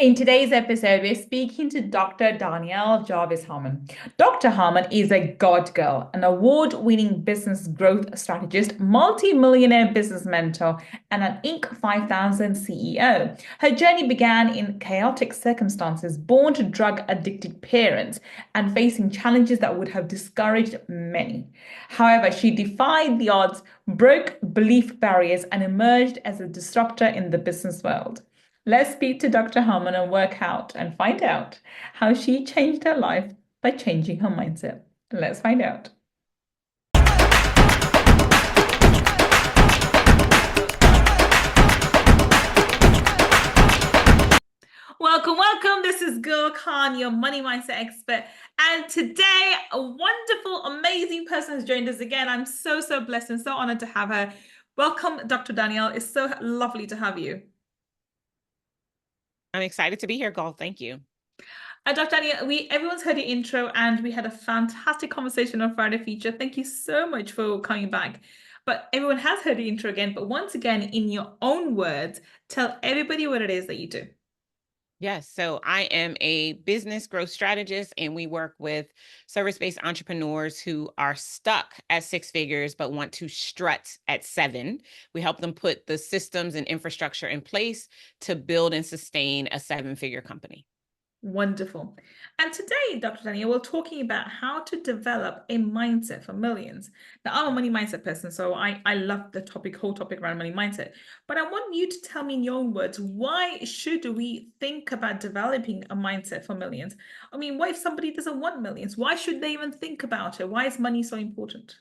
In today's episode, we're speaking to Dr. Darnyelle Jervey Harmon. Dr. Harmon is a God girl, an award-winning business growth strategist, multi-millionaire business mentor, and an Inc. 5000 CEO. Her journey began in chaotic circumstances, born to drug-addicted parents and facing challenges that would have discouraged many. However, she defied the odds, broke belief barriers, and emerged as a disruptor in the business world. Let's speak to Dr. Harmon and work out and find out how she changed her life by changing her mindset. Let's find out. Welcome, welcome. This is Gull Khan, your money mindset expert. And today, a wonderful, amazing person has joined us again. I'm so blessed and so honored to have her. Welcome, Dr. Darnyelle. It's so lovely to have you. I'm excited to be here, Gull. Thank you. Dr. Darnyelle, everyone's heard your intro and we had a fantastic conversation on Friday feature. Thank you so much for coming back. But everyone has heard the intro again. But once again, in your own words, tell everybody what it is that you do. Yes, so I am a business growth strategist, and we work with service-based entrepreneurs who are stuck at six figures but want to strut at seven. We help them put the systems and infrastructure in place to build and sustain a seven-figure company. Wonderful. And today, Dr. Darnyelle, we're talking about how to develop a mindset for millions. Now, I'm a money mindset person, so I love the whole topic around money mindset. But I want you to tell me in your own words, why should we think about developing a mindset for millions? I mean, what if somebody doesn't want millions? Why should they even think about it? Why is money so important?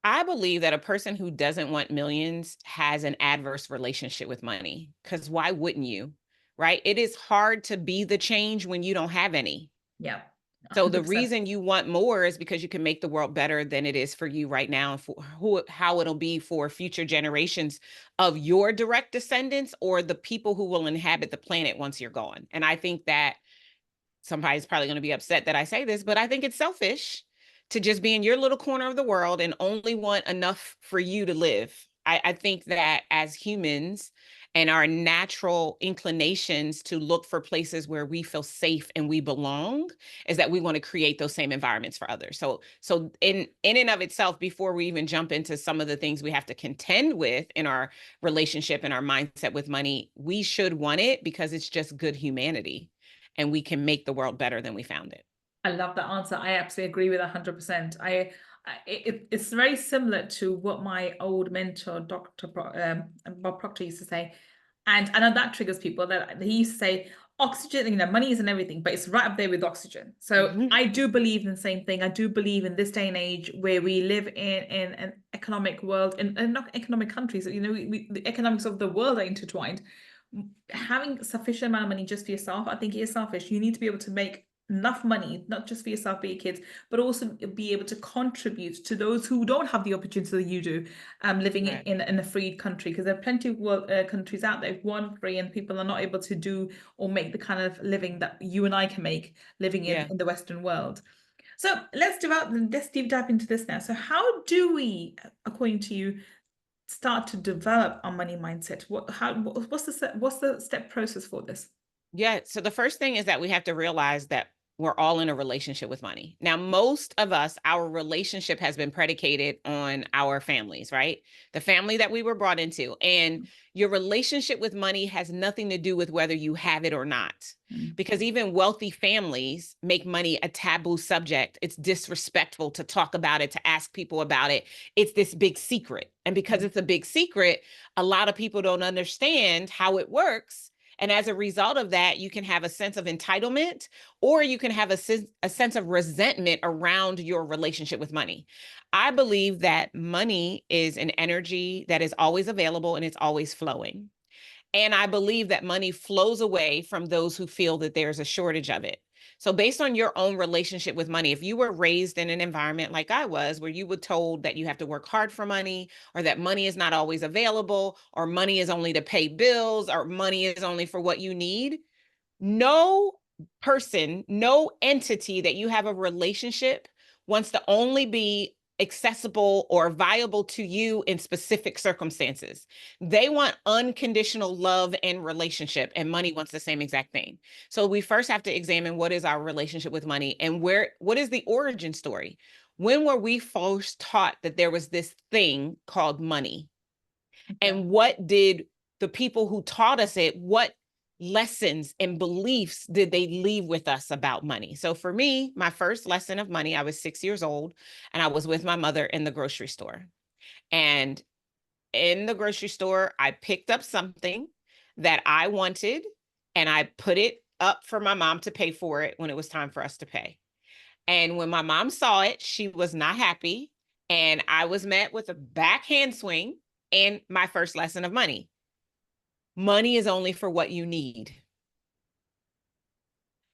I believe that a person who doesn't want millions has an adverse relationship with money, because why wouldn't you? Right? It is hard to be the change when you don't have any. Yeah, So the 100%. reason you want more is because you can make the world better than it is for you right now, and for how it'll be for future generations of your direct descendants or the people who will inhabit the planet once you're gone. And I think that somebody's probably going to be upset that I say this, but I think it's selfish to just be in your little corner of the world and only want enough for you to live. I think that as humans and our natural inclinations to look for places where we feel safe and we belong is that we want to create those same environments for others. So in and of itself, before we even jump into some of the things we have to contend with in our relationship and our mindset with money, we should want it because it's just good humanity and we can make the world better than we found it. I love that answer. I absolutely agree with 100%. It's very similar to what my old mentor, Bob Proctor, used to say. And I know that triggers people that he used to say, oxygen, money isn't everything, but it's right up there with oxygen. So Mm-hmm. I do believe in the same thing. I do believe in this day and age where we live in an economic world and not economic countries, the economics of the world are intertwined. Having sufficient amount of money just for yourself, I think it is selfish. You need to be able to make enough money, not just for yourself, for your kids, but also be able to contribute to those who don't have the opportunity that you do, living Right. in a free country. Because there are plenty of countries out there, one free, and people are not able to do or make the kind of living that you and I can make living Yeah. in the Western world. So let's deep dive into this now. So how do we, according to you, start to develop our money mindset? What's the step process for this? Yeah. So the first thing is that we have to realize that we're all in a relationship with money. Now, most of us, our relationship has been predicated on our families, right? The family that we were brought into. And your relationship with money has nothing to do with whether you have it or not. Mm. Because even wealthy families make money a taboo subject. It's disrespectful to talk about it, to ask people about it. It's this big secret. And because it's a big secret, a lot of people don't understand how it works. And as a result of that, you can have a sense of entitlement, or you can have a sense of resentment around your relationship with money. I believe that money is an energy that is always available and it's always flowing. And I believe that money flows away from those who feel that there's a shortage of it. So, based on your own relationship with money, if you were raised in an environment like I was, where you were told that you have to work hard for money, or that money is not always available, or money is only to pay bills, or money is only for what you need, no person, no entity that you have a relationship wants to only be accessible or viable to you in specific circumstances. They want unconditional love and relationship, and money wants the same exact thing. So we first have to examine what is our relationship with money and what is the origin story? When were we first taught that there was this thing called money? And what did the people who taught us it, what lessons and beliefs did they leave with us about money? So for me, my first lesson of money, I was 6 years old and I was with my mother in the grocery store. And in the grocery store, I picked up something that I wanted and I put it up for my mom to pay for it when it was time for us to pay. And when my mom saw it, she was not happy. And I was met with a backhand swing and my first lesson of money. Money is only for what you need.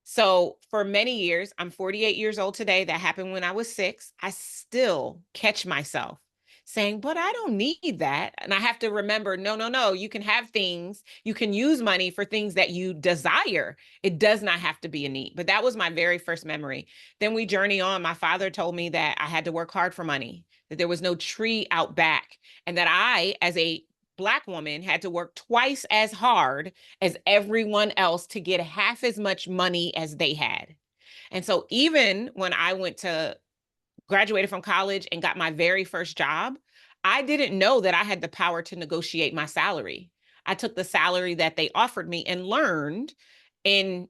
So for many years, I'm 48 years old today. That happened when I was 6. I still catch myself saying, but I don't need that. And I have to remember, no. You can have things, you can use money for things that you desire. It does not have to be a need. But that was my very first memory. Then we journey on. My father told me that I had to work hard for money, that there was no tree out back, and that I, as a Black woman, had to work twice as hard as everyone else to get half as much money as they had. And so even when I went to graduated from college and got my very first job, I didn't know that I had the power to negotiate my salary. I took the salary that they offered me and learned in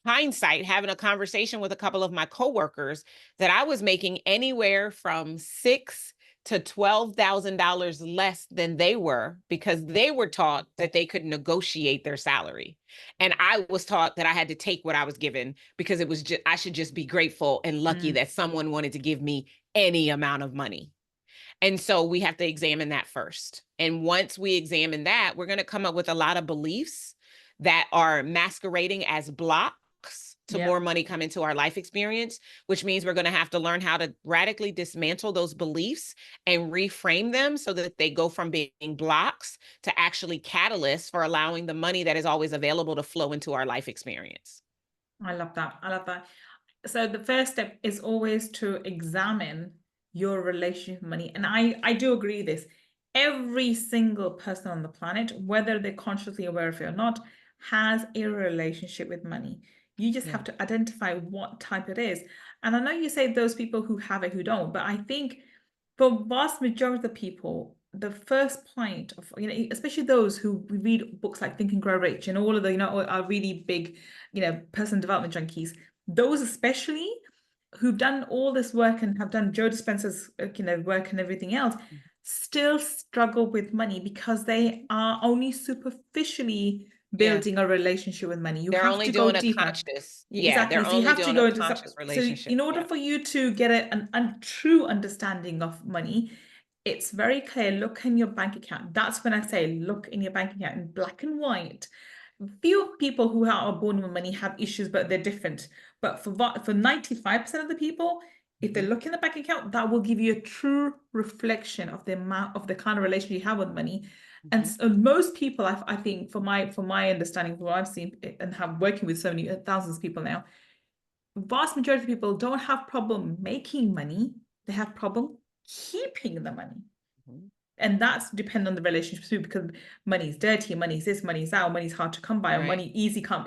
hindsight, having a conversation with a couple of my coworkers, that I was making anywhere from $6,000 to $12,000 less than they were, because they were taught that they could negotiate their salary. And I was taught that I had to take what I was given because it was just, I should just be grateful and lucky that someone wanted to give me any amount of money. And so we have to examine that first. And once we examine that, we're going to come up with a lot of beliefs that are masquerading as blocks to more money come into our life experience, which means we're going to have to learn how to radically dismantle those beliefs and reframe them so that they go from being blocks to actually catalysts for allowing the money that is always available to flow into our life experience. I love that. I love that. So the first step is always to examine your relationship with money. And I do agree with this. Every single person on the planet, whether they're consciously aware of it or not, has a relationship with money. You just have to identify what type it is. And I know you say those people who have it, who don't, but I think for vast majority of the people, the first point of, especially those who read books like Think and Grow Rich and all of the, are really big, personal development junkies, those especially who've done all this work and have done Joe Dispenza's, work and everything else, still struggle with money because they are only superficially building a relationship with money. They're have only to go doing a deeper. conscious. Exactly. They're So you only have to doing go a into conscious so relationship. in order for you to get a true understanding of money, it's very clear. Look in your bank account. That's when I say look in your bank account in black and white. Few people who are born with money have issues, but they're different. But for 95% of the people, if they look in the bank account, that will give you a true reflection of the amount of the kind of relationship you have with money. And so most people, I think, from my understanding, from what I've seen and have working with so many thousands of people now, vast majority of people don't have problem making money. They have problem keeping the money. And that's depend on the relationship too, because money's dirty, money's this, money's that, money's hard to come by, or money easy come,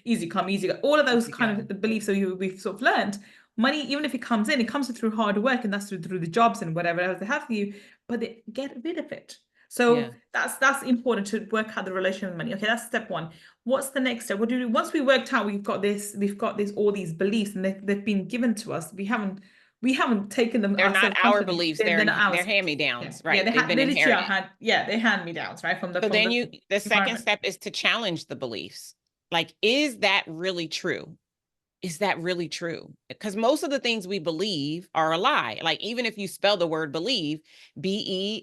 easy come, easy go. All of those kind of beliefs that we've sort of learned. Money, even if it comes in, it comes through hard work, and that's through the jobs and whatever else they have for you, but they get rid of it. So that's important to work out the relationship with money. Okay, that's step one. What's the next step? What do we do? Once we worked out we've got this, all these beliefs, and they've been given to us. We haven't taken them. They're not our beliefs. They're not ours. they're hand-me-downs, Yeah, right? They've been inherited. They're hand-me-downs, right? So then the second step is to challenge the beliefs. Like, is that really true? Is that really true? Because most of the things we believe are a lie. Like, even if you spell the word believe, Believe,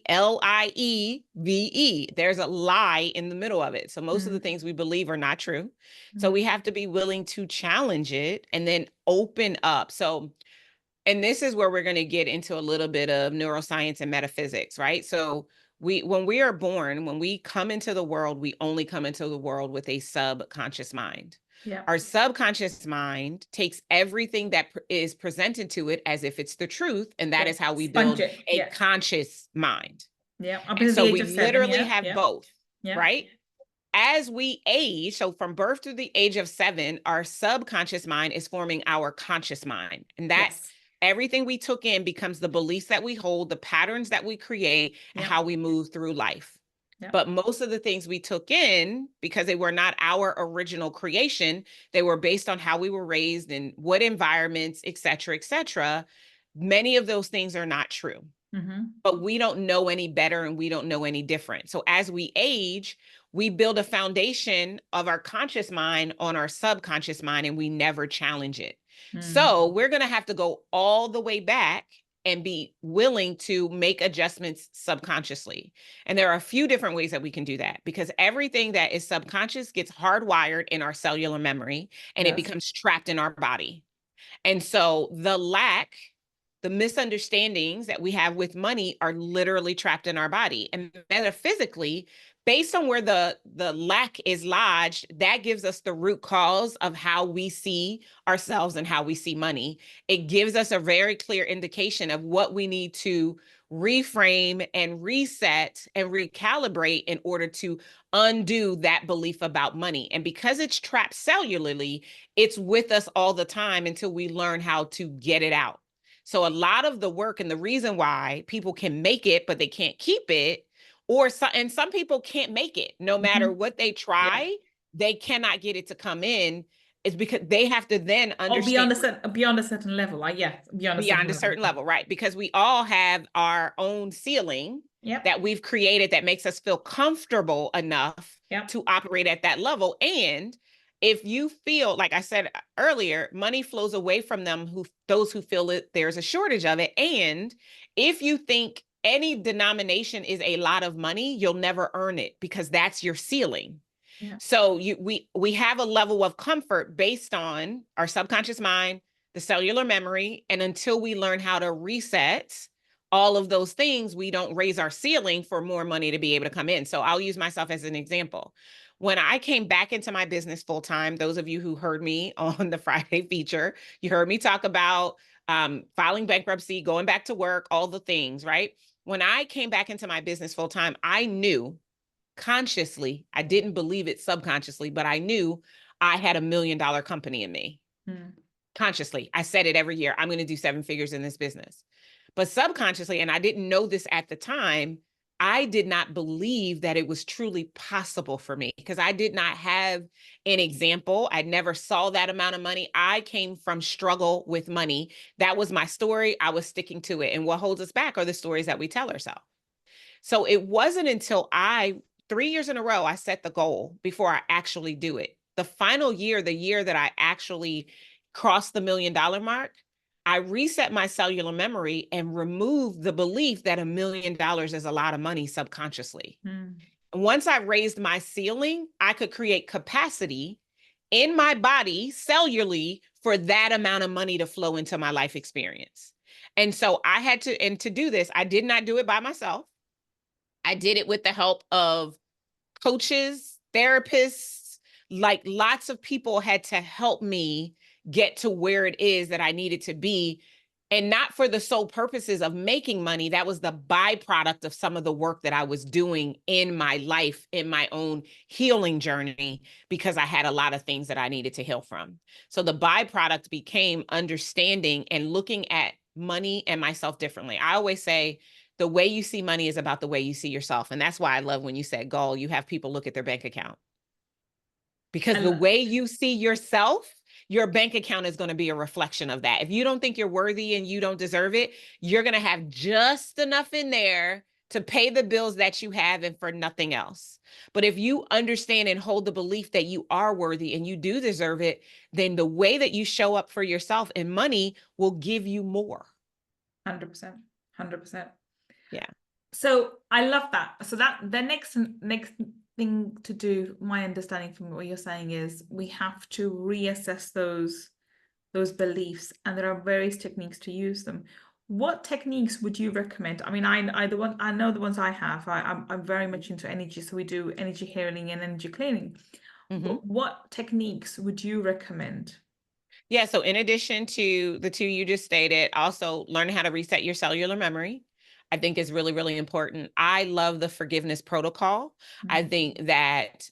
there's a lie in the middle of it. So most of the things we believe are not true. So we have to be willing to challenge it and then open up. So, and this is where we're going to get into a little bit of neuroscience and metaphysics, right? So when we are born, when we come into the world, we only come into the world with a subconscious mind. Yeah. Our subconscious mind takes everything that is presented to it as if it's the truth, and that is how we Sponge build it. a conscious mind. Yeah. Up And until the so age we of 7. literally Yeah. have Yeah. both, Yeah. right? As we age, so from birth to the age of 7, our subconscious mind is forming our conscious mind. And that everything we took in becomes the beliefs that we hold, the patterns that we create, and how we move through life. But most of the things we took in, because they were not our original creation, they were based on how we were raised and what environments, et cetera, many of those things are not true. But we don't know any better and we don't know any different. So as we age, we build a foundation of our conscious mind on our subconscious mind, and we never challenge it. So we're going to have to go all the way back and be willing to make adjustments subconsciously. And there are a few different ways that we can do that, because everything that is subconscious gets hardwired in our cellular memory, and it becomes trapped in our body. And so the misunderstandings that we have with money are literally trapped in our body. And metaphysically, based on where the lack is lodged, that gives us the root cause of how we see ourselves and how we see money. It gives us a very clear indication of what we need to reframe and reset and recalibrate in order to undo that belief about money. And because it's trapped cellularly, it's with us all the time until we learn how to get it out. So a lot of the work, and the reason why people can make it, but they can't keep it, and some people can't make it, no matter what they try, they cannot get it to come in, is because they have to then understand. Beyond a certain level. Beyond a certain level, right? Because we all have our own ceiling that we've created that makes us feel comfortable enough to operate at that level. And if you feel, like I said earlier, money flows away from those who feel that there's a shortage of it. And if you think any denomination is a lot of money, you'll never earn it, because that's your ceiling. So we have a level of comfort based on our subconscious mind, the cellular memory, and until we learn how to reset all of those things, we don't raise our ceiling for more money to be able to come in. So I'll use myself as an example. When I came back into my business full time, those of you who heard me on the Friday feature, you heard me talk about filing bankruptcy, going back to work, all the things, right? When I came back into my business full time, I knew consciously, I didn't believe it subconsciously, but I knew I had $1 million company in me. Consciously, I said it every year, I'm going to do 7 figures in this business. But subconsciously, and I didn't know this at the time, I did not believe that it was truly possible for me, because I did not have an example. I never saw that amount of money. I came from struggle with money. That was my story. I was sticking to it. And what holds us back are the stories that we tell ourselves. So it wasn't until 3 years in a row, I set the goal before I actually do it. The final year, the year that I actually crossed the $1 million mark, I reset my cellular memory and removed the belief that $1 million is a lot of money subconsciously. Once I raised my ceiling, I could create capacity in my body cellularly for that amount of money to flow into my life experience. And so I had to, and to do this, I did not do it by myself. I did it with the help of coaches, therapists, like lots of people had to help me get to where it is that I needed to be. And not for the sole purposes of making money. That was the byproduct of some of the work that I was doing in my life, in my own healing journey, because I had a lot of things that I needed to heal from. So the byproduct became understanding and looking at money and myself differently. I always say, the way you see money is about the way you see yourself. And that's why I love when you said, Gull, you have people look at their bank account. Because the way you see yourself, your bank account is going to be a reflection of that. If you don't think you're worthy and you don't deserve it, you're going to have just enough in there to pay the bills that you have and for nothing else. But if you understand and hold the belief that you are worthy and you do deserve it, then the way that you show up for yourself and money will give you more. 100%. 100%. Yeah. So I love that. So that the next thing to do, my understanding from what you're saying, is we have to reassess those beliefs, and there are various techniques to use them. What techniques would you recommend? I mean, I know the ones I have. I'm very much into energy, so we do energy healing and energy cleaning. Mm-hmm. But what techniques would you recommend? Yeah, so in addition to the two you just stated, also learning how to reset your cellular memory, I think is really, really important. I love the forgiveness protocol. I Mm. think that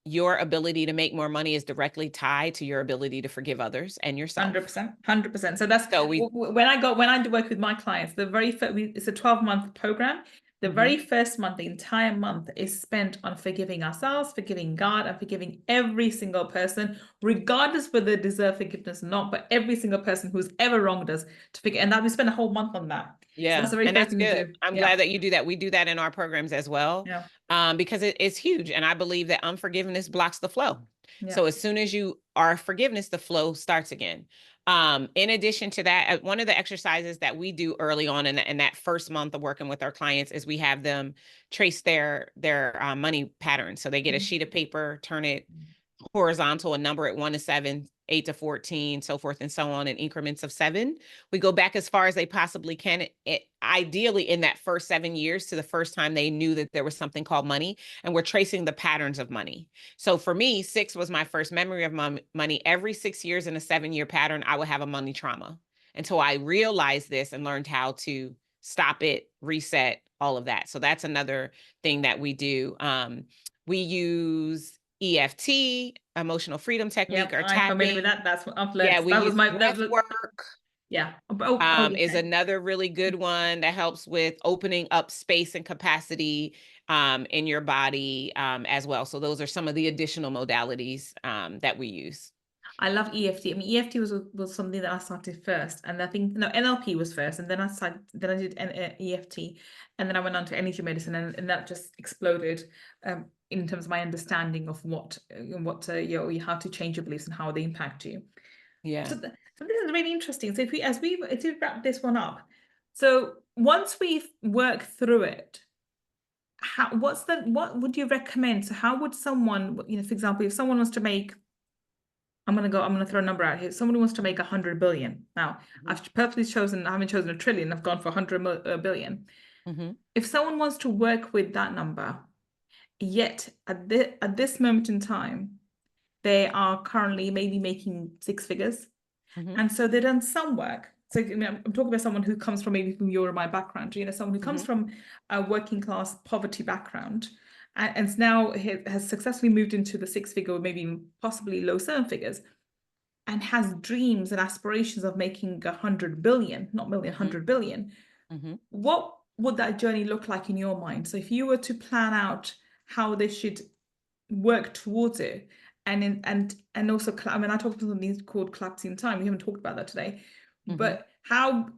your ability to make more money is directly tied to your ability to forgive others and yourself. 100%, 100%. So that's So we, when I do work with my clients, the very first, it's a 12-month program. The Mhm. very first month, the entire month is spent on forgiving ourselves, forgiving God, and forgiving every single person, regardless whether they deserve forgiveness or not, but every single person who's ever wronged us to forget. And that we spend a whole month on that. So that's Yeah, the very and first that's thing we good. do. I'm Yeah. glad that you do that. We do that in our programs as well, Yeah. because it's huge. And I believe that unforgiveness blocks the flow. Yeah. So as soon as you are forgiveness, the flow starts again. In addition to that, one of the exercises that we do early on in that first month of working with our clients is we have them trace their money patterns. So they get a sheet of paper, turn it horizontal, a number at 1 to 7, 8 to 14, so forth and so on, in increments of 7. We go back as far as they possibly can, ideally in that first 7 years to the first time they knew that there was something called money, and we're tracing the patterns of money. So for me, 6 was my first memory of money. Every 6 years in a 7-year pattern, I would have a money trauma until I realized this and learned how to stop it, reset, all of that. So that's another thing that we do. We use EFT, emotional freedom technique, Yep. or I'm familiar with tapping. that. That's what I've Yeah, learned. we That was use my that breath was, work, yeah. Oh, yeah. is another really good one that helps with opening up space and capacity in your body as well. So those are some of the additional modalities that we use. I love EFT. I mean, EFT was something that I started first, and I think no NLP was first, and then I did EFT, and then I went on to energy medicine, and that just exploded in terms of my understanding of how to change your beliefs and how they impact you. Yeah. So this is really interesting. So if we wrap this one up, so once we've worked through it, what would you recommend? So how would someone, for example, if someone wants to make I'm gonna throw a number out here. Someone who wants to make 100 billion. Now, Mhm. I haven't chosen a trillion, I've gone for 100 billion. Mhm. If someone wants to work with that number, yet at this moment in time, they are currently maybe making 6 figures. Mhm. And so they've done some work. So I mean, I'm talking about someone who comes from maybe from your or my background, someone who comes Mhm. from a working class poverty background and now has successfully moved into the 6 figure, maybe possibly low 7 figures, and has dreams and aspirations of making 100 billion, not million, Mhm. 100 billion, Mhm. what would that journey look like in your mind? So if you were to plan out how they should work towards it, and also, I mean, I talked about something called collapsing time. We haven't talked about that today, Mhm. but how,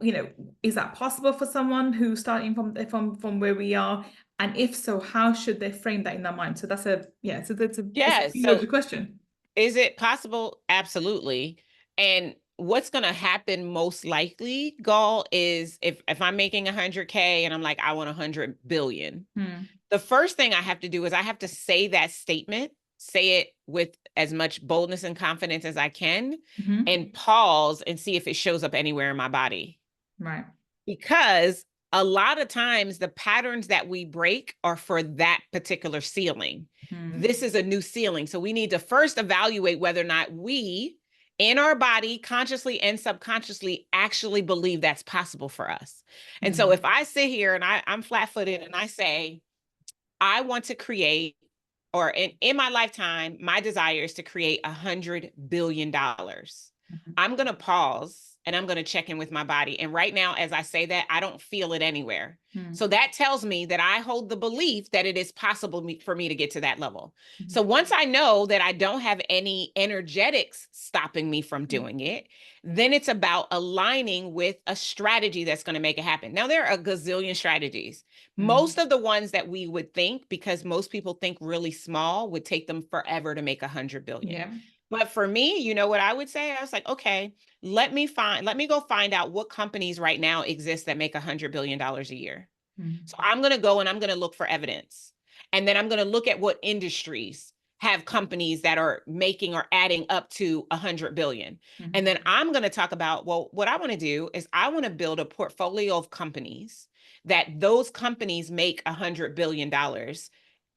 is that possible for someone who's starting from where we are? And if so, how should they frame that in their mind? So that's a Yeah. pretty loaded So question. is it possible? Absolutely. And what's going to happen most likely, Gull, is if I'm making 100K and I'm like, I want 100 billion, Hmm. the first thing I have to do is I have to say that statement, say it with as much boldness and confidence as I can, Hmm. and pause and see if it shows up anywhere in my body. Right. Because a lot of times the patterns that we break are for that particular ceiling. Hmm. This is a new ceiling. So we need to first evaluate whether or not we, in our body, consciously and subconsciously, actually believe that's possible for us. And so Hmm. if I sit here and I'm flat footed and I say, I want to create, or in my lifetime, my desire is to create $100 billion. Hmm. I'm going to pause and I'm going to check in with my body. And right now, as I say that, I don't feel it anywhere. Hmm. So that tells me that I hold the belief that it is possible for me to get to that level. Hmm. So once I know that I don't have any energetics stopping me from doing it, then it's about aligning with a strategy that's going to make it happen. Now, there are a gazillion strategies. Hmm. Most of the ones that we would think, because most people think really small, would take them forever to make 100 billion. Yeah. But for me, you know what I would say? I was like, okay, let me go find out what companies right now exist that make $100 billion a year. Hmm. So I'm going to go and I'm going to look for evidence. And then I'm going to look at what industries have companies that are making or adding up to 100 billion. And then Mhm. I'm going to talk about, well, what I want to do is I want to build a portfolio of companies that those companies make $100 billion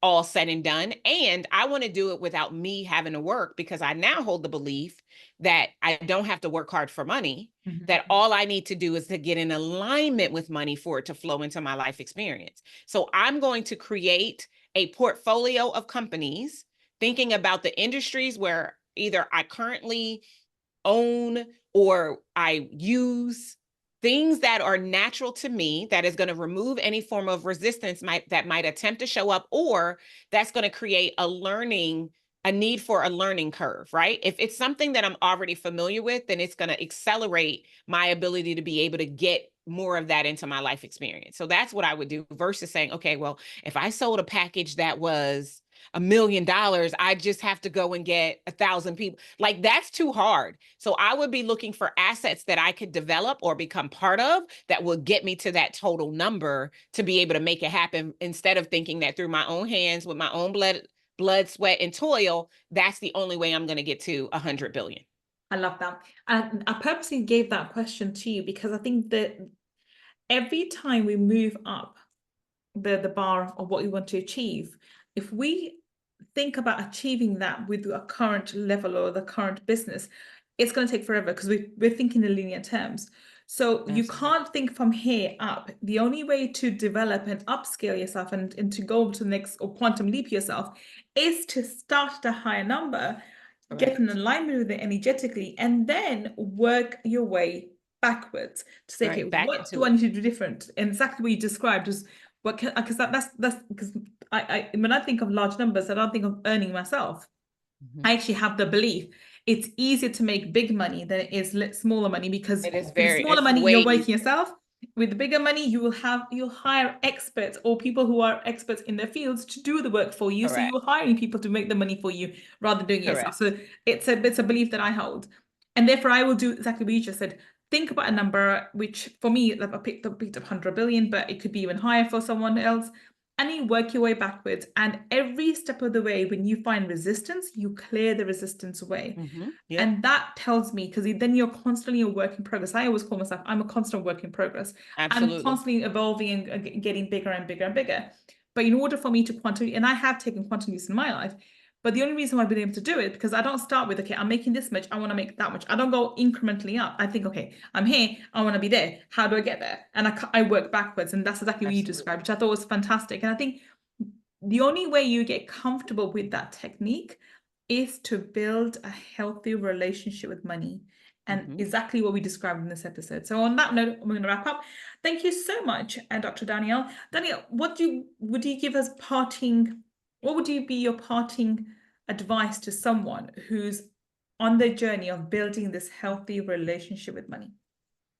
all said and done. And I want to do it without me having to work, because I now hold the belief that I don't have to work hard for money, that Mhm. all I need to do is to get in alignment with money for it to flow into my life experience. So I'm going to create a portfolio of companies, thinking about the industries where either I currently own or I use, things that are natural to me, that is going to remove any form of resistance that might attempt to show up, or that's going to create a need for a learning curve, right? If it's something that I'm already familiar with, then it's going to accelerate my ability to be able to get more of that into my life experience. So that's what I would do, versus saying, okay, well, if I sold a package that was $1 million, I just have to go and get 1,000 people. Like, that's too hard. So I would be looking for assets that I could develop or become part of that will get me to that total number to be able to make it happen, instead of thinking that through my own hands, with my own blood, sweat, and toil, that's the only way I'm going to get to 100 billion. I love that. And I purposely gave that question to you because I think that every time we move up the bar of what we want to achieve, if we think about achieving that with a current level or the current business, it's going to take forever because we're thinking in linear terms. So you Absolutely. can't think from here up. The only way to develop and upscale yourself and to go to the next or quantum leap yourself is to start at a higher number, get in Correct. alignment with it energetically, and then work your way backwards to say, All okay, right, back what do into I it. need to do different? And exactly what you described is what can, because that's because I when I think of large numbers, I don't think of earning myself. Mhm. I actually have the belief it's easier to make big money than it is smaller money, because It is with the very, smaller it's money way you're working easier. yourself. With the bigger money, you'll hire experts or people who are experts in their fields to do the work for you. So Correct. you're hiring people to make the money for you rather than doing it yourself. Correct. So it's a belief that I hold, and therefore I will do exactly what you just said. Think about a number, which for me, like I picked up 100 billion, but it could be even higher for someone else. And you work your way backwards. And every step of the way, when you find resistance, you clear the resistance away. Yep. And that tells me, because then you're constantly a work in progress. I always call myself, I'm a constant work in progress. I'm Absolutely. constantly evolving and getting bigger and bigger and bigger. But in order for me to quantum, and I have taken quantum leaps in my life, but the only reason why I've been able to do it, because I don't start with, okay, I'm making this much, I want to make that much. I don't go incrementally up. I think, okay, I'm here, I want to be there. How do I get there? And I work backwards. And that's exactly what you Absolutely. described, which I thought was fantastic. And I think the only way you get comfortable with that technique is to build a healthy relationship with money. And Mhm. exactly what we described in this episode. So on that note, we're going to wrap up. Thank you so much, Dr. Darnyelle. Darnyelle, would you give us parting, what would you be your parting advice to someone who's on their journey of building this healthy relationship with money?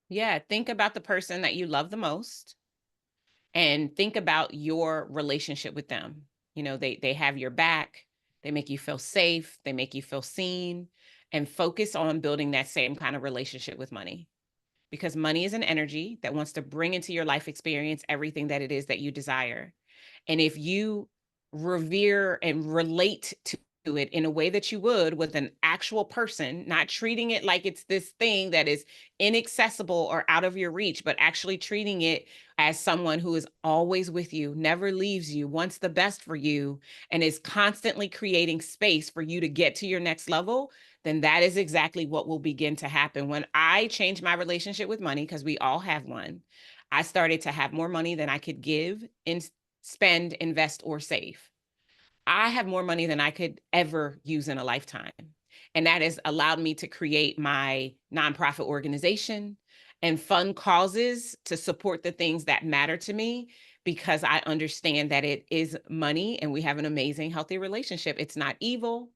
Yeah, think about the person that you love the most, and think about your relationship with them. They have your back, they make you feel safe, they make you feel seen, and focus on building that same kind of relationship with money, because money is an energy that wants to bring into your life experience everything that it is that you desire. And if you revere and relate to it in a way that you would with an actual person, not treating it like it's this thing that is inaccessible or out of your reach, but actually treating it as someone who is always with you, never leaves you, wants the best for you, and is constantly creating space for you to get to your next level, then that is exactly what will begin to happen. When I changed my relationship with money, because we all have one, I started to have more money than I could give and spend, invest, or save. I have more money than I could ever use in a lifetime. And that has allowed me to create my nonprofit organization and fund causes to support the things that matter to me, because I understand that it is money and we have an amazing, healthy relationship. It's not evil.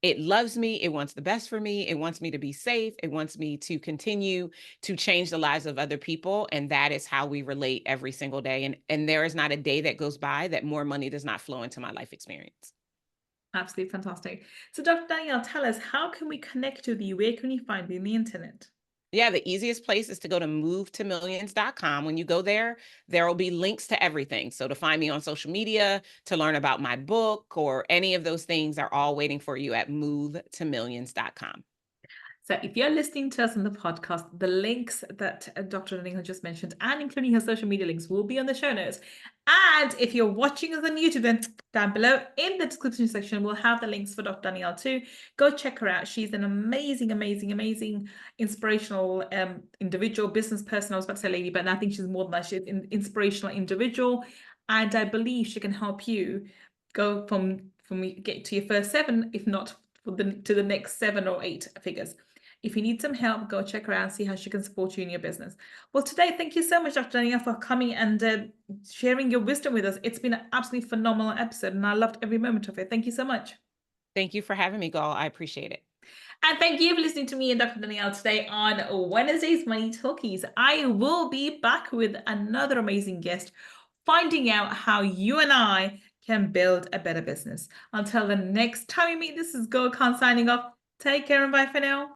It loves me. It wants the best for me. It wants me to be safe. It wants me to continue to change the lives of other people. And that is how we relate every single day. And there is not a day that goes by that more money does not flow into my life experience. Absolutely fantastic. So Dr. Darnyelle, tell us, how can we connect with you? Where can we find you on the internet? Yeah, the easiest place is to go to movetomillions.com. When you go there, there will be links to everything. So to find me on social media, to learn about my book, or any of those things are all waiting for you at movetomillions.com. So if you're listening to us on the podcast, the links that Dr. Darneylle just mentioned, and including her social media links, will be on the show notes. And if you're watching us on YouTube, then down below in the description section, we'll have the links for Dr. Darneylle too. Go check her out. She's an amazing, amazing, amazing, inspirational individual, business person. I was about to say lady, but I think she's more than that. She's an inspirational individual. And I believe she can help you go from get to your first 7, if not to the next 7 or 8 figures. If you need some help, go check her out and see how she can support you in your business. Well, today, thank you so much, Dr. Darneylle, for coming and sharing your wisdom with us. It's been an absolutely phenomenal episode, and I loved every moment of it. Thank you so much. Thank you for having me, Gull. I appreciate it. And thank you for listening to me and Dr. Darneylle today on Wednesday's Money Talkies. I will be back with another amazing guest, finding out how you and I can build a better business. Until the next time we meet, this is Gull Khan signing off. Take care and bye for now.